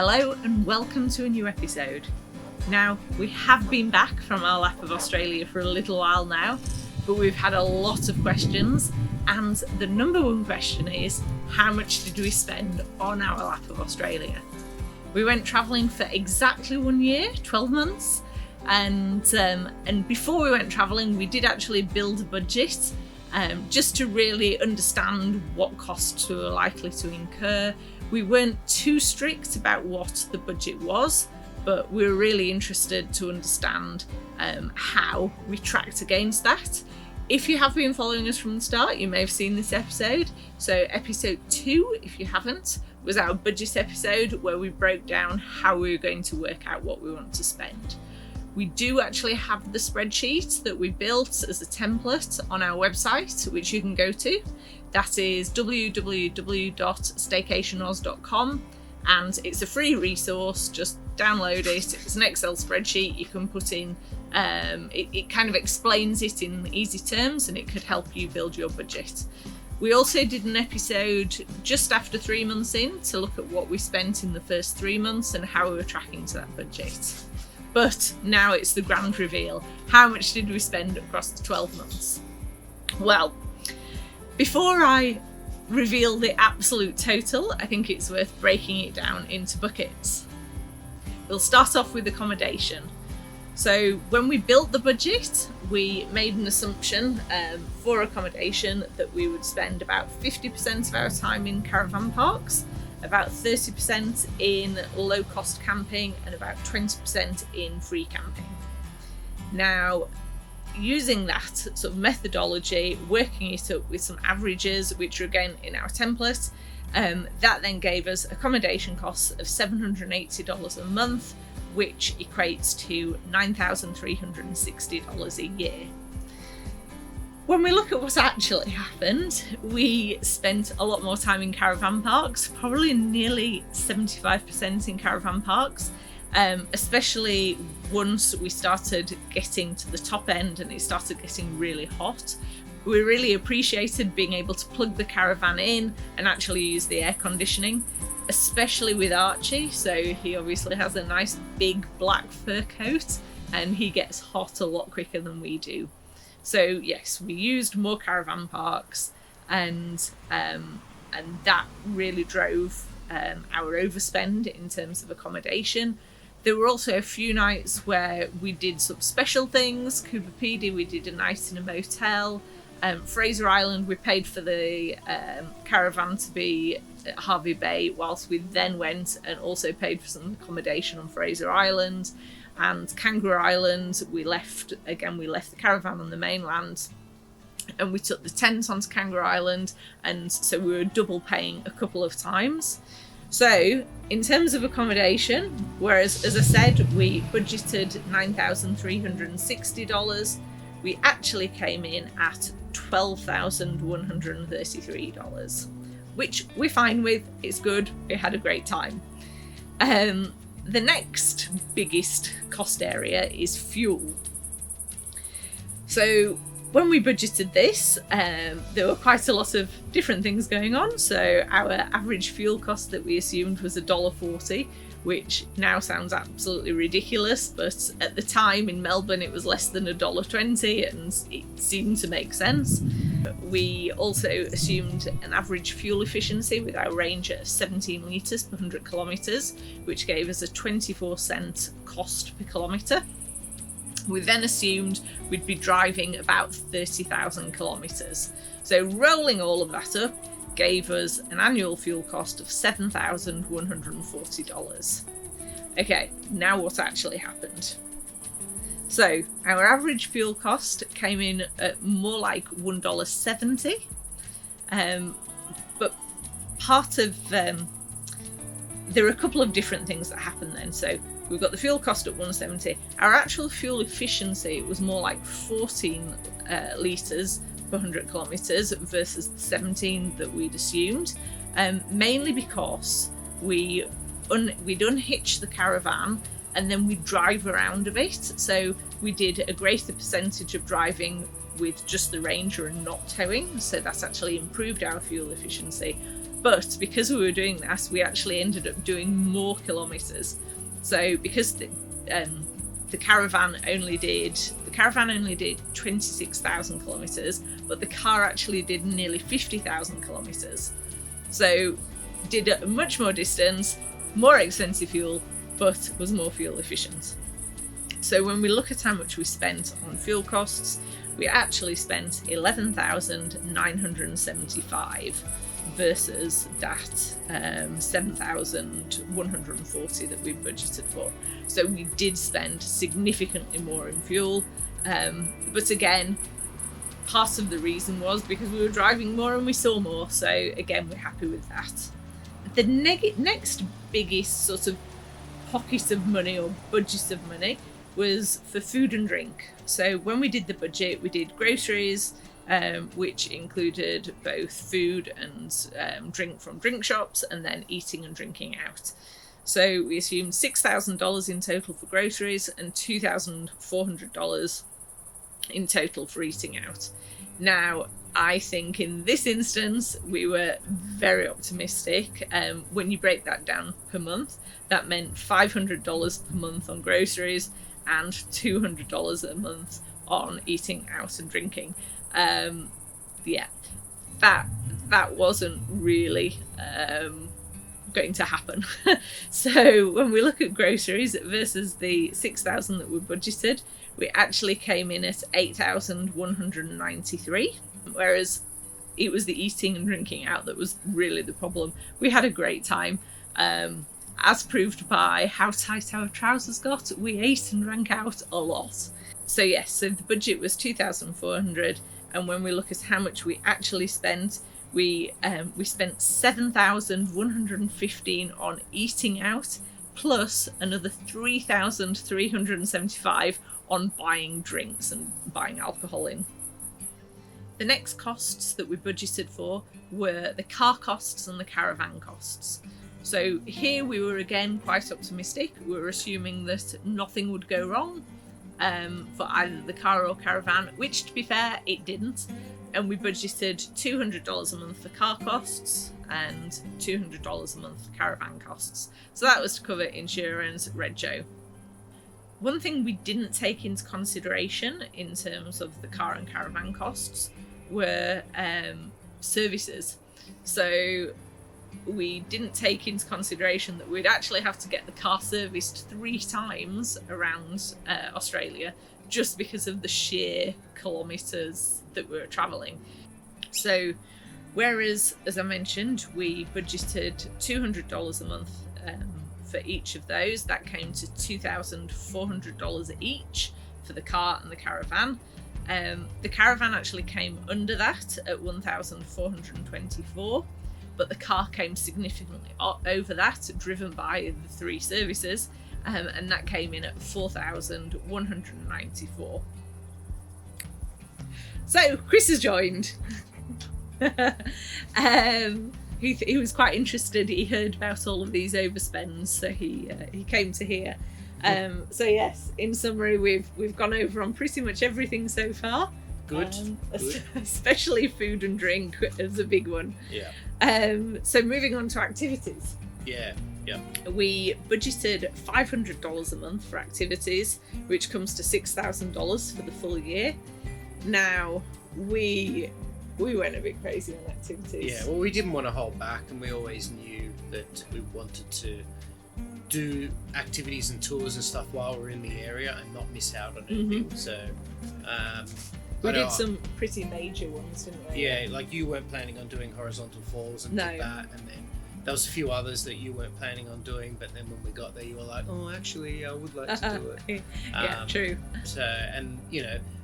Hello and welcome to a new episode. Now, we have been back from our lap of Australia for a little while now, but we've had a lot of questions, and the number one question is, how much did we spend on our lap of Australia? We went travelling for exactly 1 year, 12 months, and before we went travelling we did actually build a budget just to really understand what costs we were likely to incur. We weren't too strict about what the budget was, but we were really interested to understand how we tracked against that. If you have been following us from the start, you may have seen this episode. So episode 2, if you haven't, was our budget episode where we broke down how we were going to work out what we want to spend. We do actually have the spreadsheet that we built as a template on our website, which you can go to. That is www.staycationoz.com, and it's a free resource. Just download it. It's an Excel spreadsheet you can put in. It kind of explains it in easy terms, and it could help you build your budget. We also did an episode just after 3 months in to look at what we spent in the first 3 months and how we were tracking to that budget. But now it's the grand reveal. How much did we spend across the 12 months? Well, before I reveal the absolute total, I think it's worth breaking it down into buckets. We'll start off with accommodation. So when we built the budget, we made an assumption for accommodation that we would spend about 50% of our time in caravan parks, about 30% in low-cost camping, and about 20% in free camping. Now, using that sort of methodology, working it up with some averages, which are again in our template, that then gave us accommodation costs of $780 a month, which equates to $9,360 a year. When we look at what's actually happened, we spent a lot more time in caravan parks, probably nearly 75% in caravan parks, especially once we started getting to the top end and it started getting really hot. We really appreciated being able to plug the caravan in and actually use the air conditioning, especially with Archie. So he obviously has a nice big black fur coat and he gets hot a lot quicker than we do. So yes, we used more caravan parks, and that really drove our overspend in terms of accommodation. There were also a few nights where we did some special things. Cooper Pedy, we did a night in a motel. Fraser Island, we paid for the caravan to be at Harvey Bay, whilst we then went and also paid for some accommodation on Fraser Island. And Kangaroo Island, we left the caravan on the mainland and we took the tent onto Kangaroo Island, and so we were double paying a couple of times. So in terms of accommodation, whereas as I said we budgeted $9,360, we actually came in at $12,133, which we're fine with. It's good. We had a great time. The next biggest cost area is fuel. So when we budgeted this, there were quite a lot of different things going on. So our average fuel cost that we assumed was $1.40, which now sounds absolutely ridiculous, but at the time in Melbourne it was less than $1.20 and it seemed to make sense. We also assumed an average fuel efficiency with our range at 17 litres per 100 kilometres, which gave us a 24-cent cost per kilometre. We then assumed we'd be driving about 30,000 kilometres. So rolling all of that up gave us an annual fuel cost of $7,140. Okay, now what actually happened? So our average fuel cost came in at more like $1.70, but part of there are a couple of different things that happened then. So we've got the fuel cost at $1.70. Our actual fuel efficiency was more like 14 litres per 100 kilometres versus the 17 that we'd assumed, mainly because we'd unhitch the caravan and then we drive around a bit. So we did a greater percentage of driving with just the Ranger and not towing. So that's actually improved our fuel efficiency. But because we were doing that, we actually ended up doing more kilometres. So because the caravan only did 26,000 kilometres, but the car actually did nearly 50,000 kilometres. So did a much more distance, more expensive fuel, but was more fuel efficient. So when we look at how much we spent on fuel costs, we actually spent 11,975 versus that 7,140 that we budgeted for. So we did spend significantly more in fuel, but again, part of the reason was because we were driving more and we saw more, so again, we're happy with that. The next biggest sort of pocket of money or budget of money was for food and drink. So when we did the budget, we did groceries, which included both food and drink from drink shops, and then eating and drinking out. So we assumed $6,000 in total for groceries and $2,400 in total for eating out. Now, I think in this instance, we were very optimistic. When you break that down per month, that meant $500 per month on groceries and $200 a month on eating out and drinking. That wasn't really going to happen. So when we look at groceries versus the 6,000 that we budgeted, we actually came in at 8,193, whereas it was the eating and drinking out that was really the problem. We had a great time, as proved by how tight our trousers got. We ate and drank out a lot. So yes, so the budget was 2,400, and when we look at how much we actually spent, we spent 7,115 on eating out, plus another 3,375 on buying drinks and buying alcohol in. The next costs that we budgeted for were the car costs and the caravan costs. So here we were again quite optimistic. We were assuming that nothing would go wrong for either the car or caravan, which, to be fair, it didn't. And we budgeted $200 a month for car costs and $200 a month for caravan costs. So that was to cover insurance, rego. One thing we didn't take into consideration in terms of the car and caravan costs were services. So we didn't take into consideration that we'd actually have to get the car serviced 3 times around Australia, just because of the sheer kilometres that we were travelling. So whereas, as I mentioned, we budgeted $200 a month for each of those, that came to $2,400 each for the car and the caravan. The caravan actually came under that at $1,424, but the car came significantly over that, driven by the 3 services, and that came in at $4,194. So Chris has joined. He was quite interested. He heard about all of these overspends, so he came to hear. So yes, in summary, we've gone over on pretty much everything so far. Good. Especially food and drink is a big one. Yeah. So moving on to activities. Yeah. We budgeted $500 a month for activities, which comes to $6,000 for the full year. Now we went a bit crazy on activities. Yeah. Well, we didn't want to hold back, and we always knew that we wanted to do activities and tours and stuff while we're in the area and not miss out on anything. Mm-hmm. So we did some pretty major ones, didn't we? Yeah, like you weren't planning on doing horizontal falls and did that, and then there was a few others that you weren't planning on doing, but then when we got there you were like, oh, actually I would like to do it. Yeah, true. So, and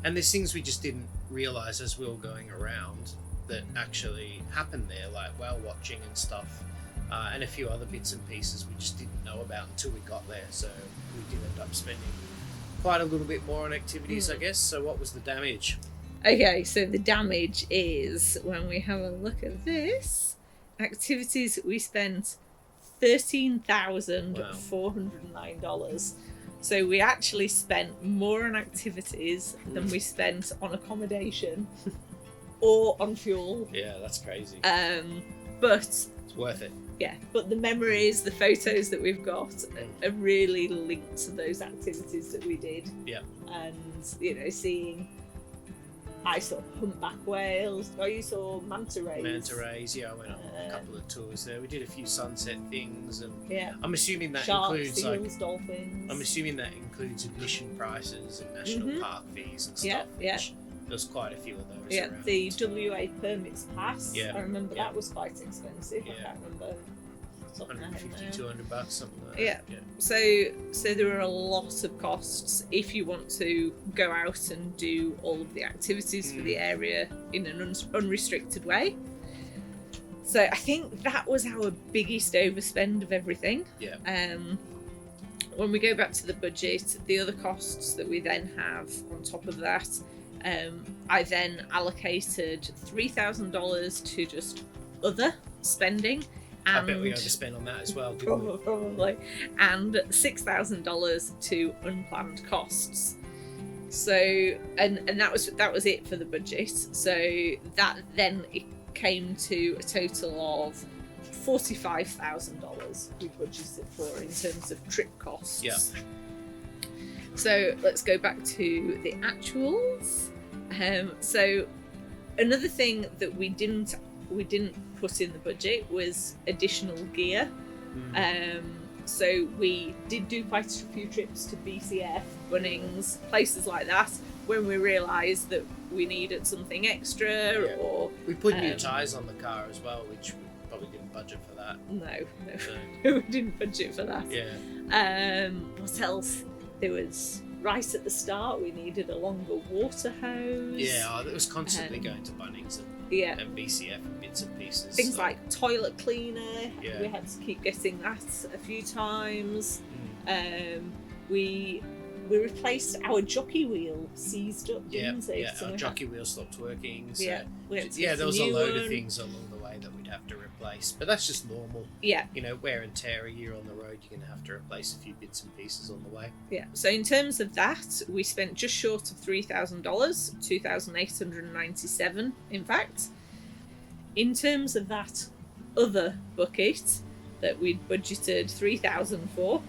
and there's things we just didn't realise as we were going around that actually happened there, like whale watching and stuff. And a few other bits and pieces we just didn't know about until we got there, so we did end up spending quite a little bit more on activities, I guess. So what was the damage? Okay, so the damage is, when we have a look at this, activities, we spent $13,409. So we actually spent more on activities than we spent on accommodation or on fuel. Yeah, that's crazy. But It's worth it. yeah, but the memories, the photos that we've got are really linked to those activities that we did. Yeah. And, you know, I saw humpback whales. Oh, you saw manta rays. Manta rays, yeah, I went on a couple of tours there. We did a few sunset things, and Yeah. I'm assuming that Sharks, includes seals, dolphins. I'm assuming that includes admission prices and national park fees and stuff. Yeah, yeah. Which there's quite a few of those Yeah, around. the WA permits pass. Yeah. I remember that was quite expensive. Yeah. I can't remember. Something like that. $150, $200, something like Yeah. that. So there are a lot of costs if you want to go out and do all of the activities for the area in an unrestricted way. So I think that was our biggest overspend of everything. Yeah. When we go back to the budget, the other costs that we then have on top of that, I then allocated $3,000 to just other spending. And I bet we overspent on that as well, didn't we? probably, and $6,000 to unplanned costs. So, and that was it for the budget. So that then it came to a total of $45,000 we budgeted for in terms of trip costs. Yeah. So let's go back to the actuals. So another thing that we didn't put in the budget was additional gear. So we did do quite a few trips to BCF, Bunnings, places like that, when we realised that we needed something extra. Yeah. Or We put new tyres on the car as well, which we probably didn't budget for that. no, we didn't budget for that. Yeah. What else? There was right at the start we needed a longer water hose. Yeah, it was constantly going to Bunnings and BCF and bits and pieces. Things like toilet cleaner. Yeah. We had to keep getting that a few times. We replaced our jockey wheel, seized up, didn't it? Yeah, So our we jockey wheel stopped working. So we had to yeah, get there was a new load one. of things along the way that we'd have to replace, but that's just normal. Yeah. You know, wear and tear a year on the road, you're going to have to replace a few bits and pieces on the way. Yeah. So in terms of that, we spent just short of $3,000, $2,897, in fact. In terms of that other bucket that we'd budgeted $3,000 for,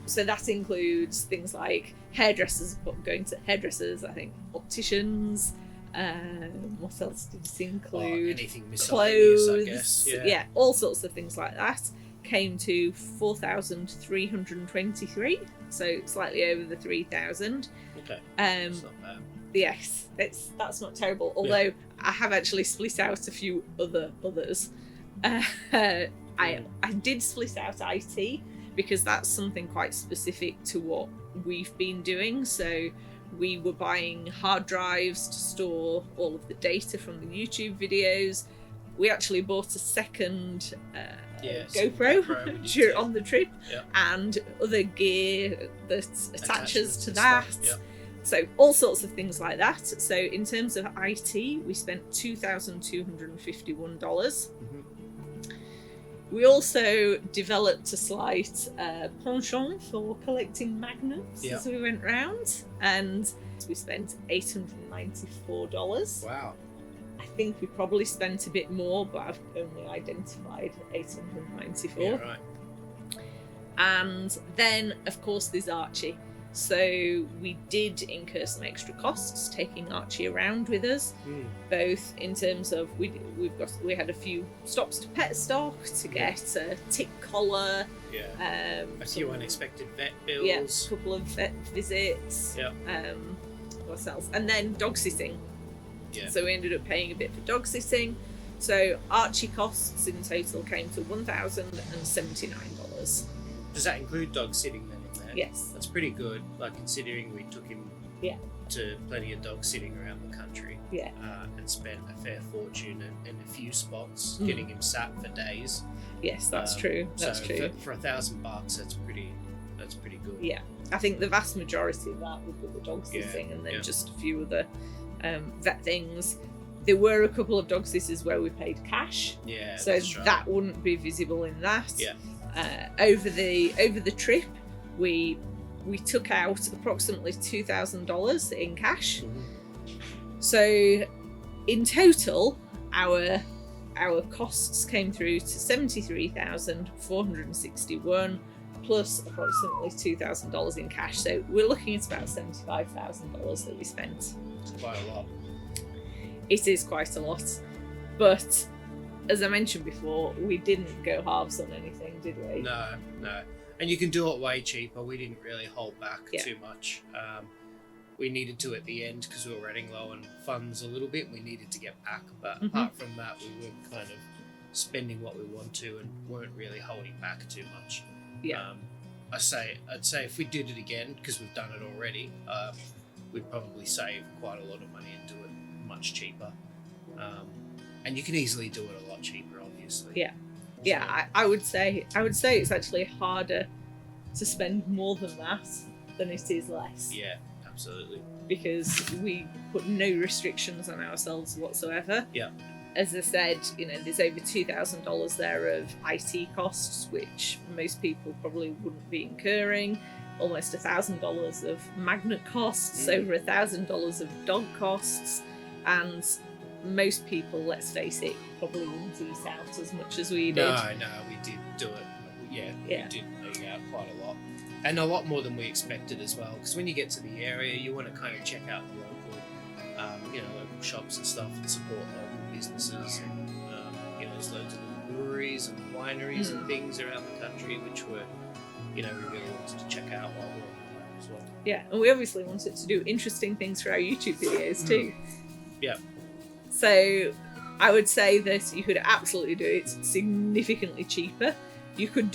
so that includes things like hairdressers, going to hairdressers, I think opticians. What else did it include? Anything miscellaneous, Clothes, I guess. yeah, all sorts of things like that. Came to 4,323, so slightly over the 3,000. Okay, that's not bad. Yes, that's not terrible. Although I have actually split out a few others. I did split out IT because that's something quite specific to what we've been doing. So we were buying hard drives to store all of the data from the YouTube videos. We actually bought a second GoPro on the trip, and other gear that attaches to that. So all sorts of things like that. So in terms of IT, we spent $2,251. We also developed a slight penchant for collecting magnets as we went round, and we spent $894. Wow. I think we probably spent a bit more, but I've only identified 894. Yeah, right. And then, of course, there's Archie. So we did incur some extra costs taking Archie around with us, both in terms of we had a few stops to pet stock to get a tick collar, a few unexpected vet bills, a couple of vet visits, what else, and then dog sitting. So we ended up paying a bit for dog sitting. So Archie costs in total came to $1,079. Does that include dog sitting then? Yes. That's pretty good, like considering we took him to plenty of dog sitting around the country and spent a fair fortune in a few spots getting him sat for days. Yes, that's true. That's true. For $1,000, that's pretty good. Yeah, I think the vast majority of that would be the dog sitting, and then just a few other vet things. There were a couple of dog sitters where we paid cash, so that wouldn't be visible in that. Over the trip, we took out approximately $2,000 in cash. So in total, our our costs came through to 73,461 plus approximately $2,000 in cash. So we're looking at about $75,000 that we spent. It's quite a lot. It is quite a lot, but as I mentioned before, we didn't go halves on anything, did we? No. And you can do it way cheaper. We didn't really hold back too much. We needed to at the end because we were running low on funds a little bit. We needed to get back, but apart from that, we were kind of spending what we want to and weren't really holding back too much. Yeah. I'd say if we did it again, because we've done it already, we'd probably save quite a lot of money and do it much cheaper. And you can easily do it a lot cheaper, obviously. Yeah. Yeah, I would say it's actually harder to spend more than that than it is less. Yeah, absolutely. Because we put no restrictions on ourselves whatsoever. Yeah. As I said, there's over $2,000 there of IT costs, which most people probably wouldn't be incurring. Almost $1,000 of magnet costs, over $1,000 of dog costs, and most people, let's face it, probably wouldn't eat out as much as we did. No, we did do it. Yeah. We did eat out quite a lot. And a lot more than we expected as well, because when you get to the area, you want to kind of check out the local shops and stuff and support local businesses. And, there's loads of little breweries and wineries and things around the country, which we really wanted to check out while we were on the as well. Yeah, and we obviously wanted to do interesting things for our YouTube videos too. Yeah. So I would say that you could absolutely do it significantly cheaper. You could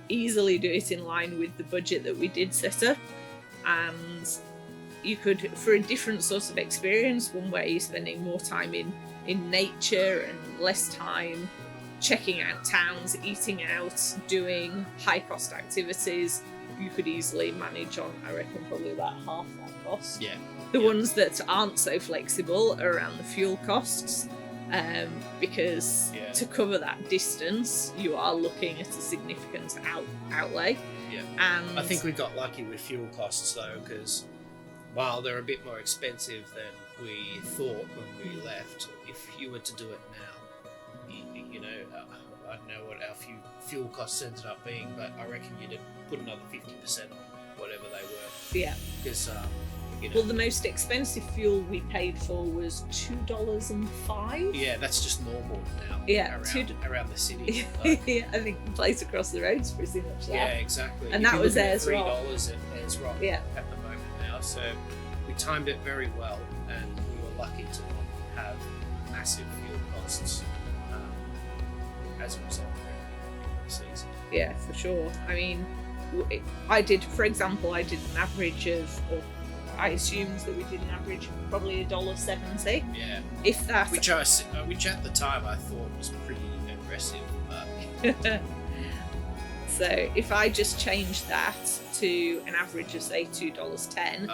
easily do it in line with the budget that we did set up, and you could, for a different sort of experience, one where you're spending more time in nature and less time checking out towns, eating out, doing high cost activities, you could easily manage on, I reckon, probably about half that cost. Yeah. The ones that aren't so flexible are around the fuel costs, because to cover that distance, you are looking at a significant outlay. Yeah. And I think we got lucky with fuel costs though, because while they're a bit more expensive than we thought when we left, if you were to do it now, I don't know what our fuel costs ended up being, but I reckon you'd have put another 50% on whatever they were. Yeah. Because well, the most expensive fuel we paid for was $2.05. Yeah, that's just normal now. Yeah, around the city. Yeah, I think the place across the road's pretty much that. Yeah, exactly. And that was Ayers Rock. $3 at Ayers Rock at the moment now. So we timed it very well, and we were lucky to not have massive fuel costs as a result of the season. Yeah, for sure. I mean, I did an average of, or I assumed that we did an average of probably $1.70. Yeah. If that. Which at the time I thought was pretty aggressive. So if I just changed that to an average of say $2.10,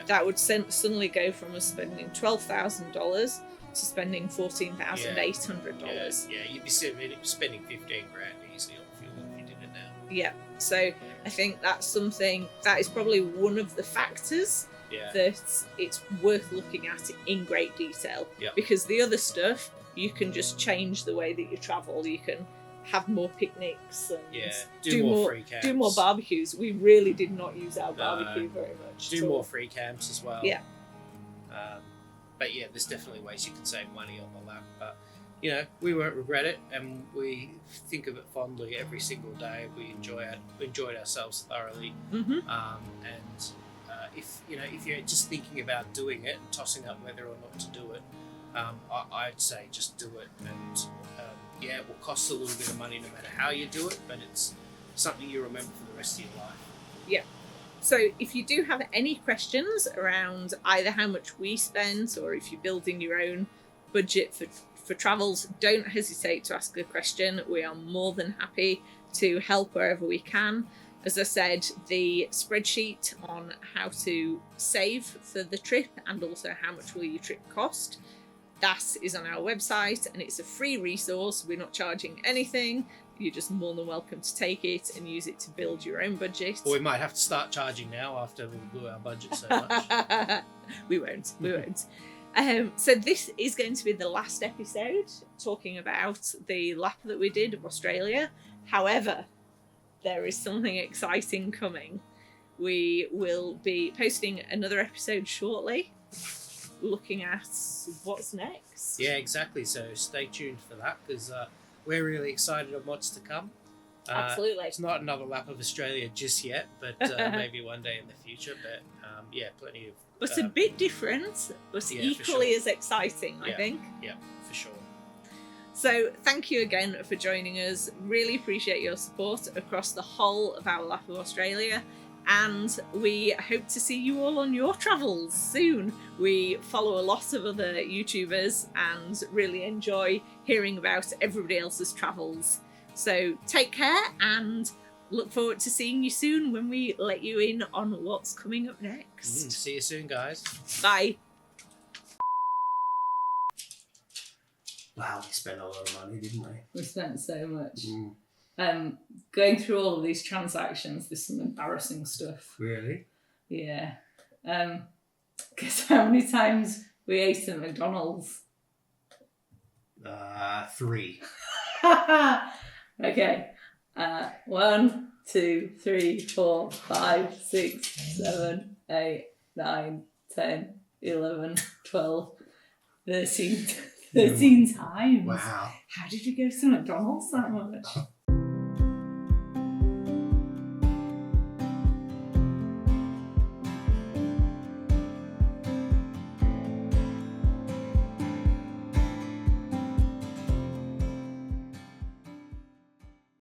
that would suddenly go from us spending $12,000 to spending $14,800. Yeah, you'd be spending $15,000 easily on fuel if you did it now. Yeah. So I think that's something that is probably one of the factors that it's worth looking at in great detail. Because the other stuff, you can just change the way that you travel. You can have more picnics and do more free camps. Do more barbecues. We really did not use our barbecue very much. Do more free camps as well. Yeah. But there's definitely ways you can save money on all that. But we won't regret it, and we think of it fondly every single day. We enjoyed ourselves thoroughly. And if you're just thinking about doing it and tossing up whether or not to do it, I'd say just do it. And it will cost a little bit of money no matter how you do it, but it's something you remember for the rest of your life. Yeah. So if you do have any questions around either how much we spent or if you're building your own budget for travels, don't hesitate to ask a question. We are more than happy to help wherever we can. As I said, the spreadsheet on how to save for the trip and also how much will your trip cost, that is on our website, and it's a free resource. We're not charging anything. You're just more than welcome to take it and use it to build your own budget. Or we might have to start charging now after we blew our budget so much. We won't. So this is going to be the last episode talking about the lap that we did of Australia. However, there is something exciting coming. We will be posting another episode shortly, looking at what's next. Yeah, exactly. So stay tuned for that, because we're really excited on what's to come. Absolutely. It's not another lap of Australia just yet, but maybe one day in the future. But yeah, plenty of. But a bit different, but equally as exciting, I think. Yeah, for sure. So thank you again for joining us. Really appreciate your support across the whole of our lap of Australia. And we hope to see you all on your travels soon. We follow a lot of other YouTubers and really enjoy hearing about everybody else's travels. So take care and look forward to seeing you soon when we let you in on what's coming up next. See you soon, guys. Bye. Wow, we spent a lot of money, didn't we? We spent so much. Going through all of these transactions, there's some embarrassing stuff. Really? Yeah. Guess how many times we ate at McDonald's? 3. Okay. 1, 2, 3, 4, 5, 6, 7, 8, 9, 10, 11, 12, 13 times. Wow. How did you go to McDonald's that much?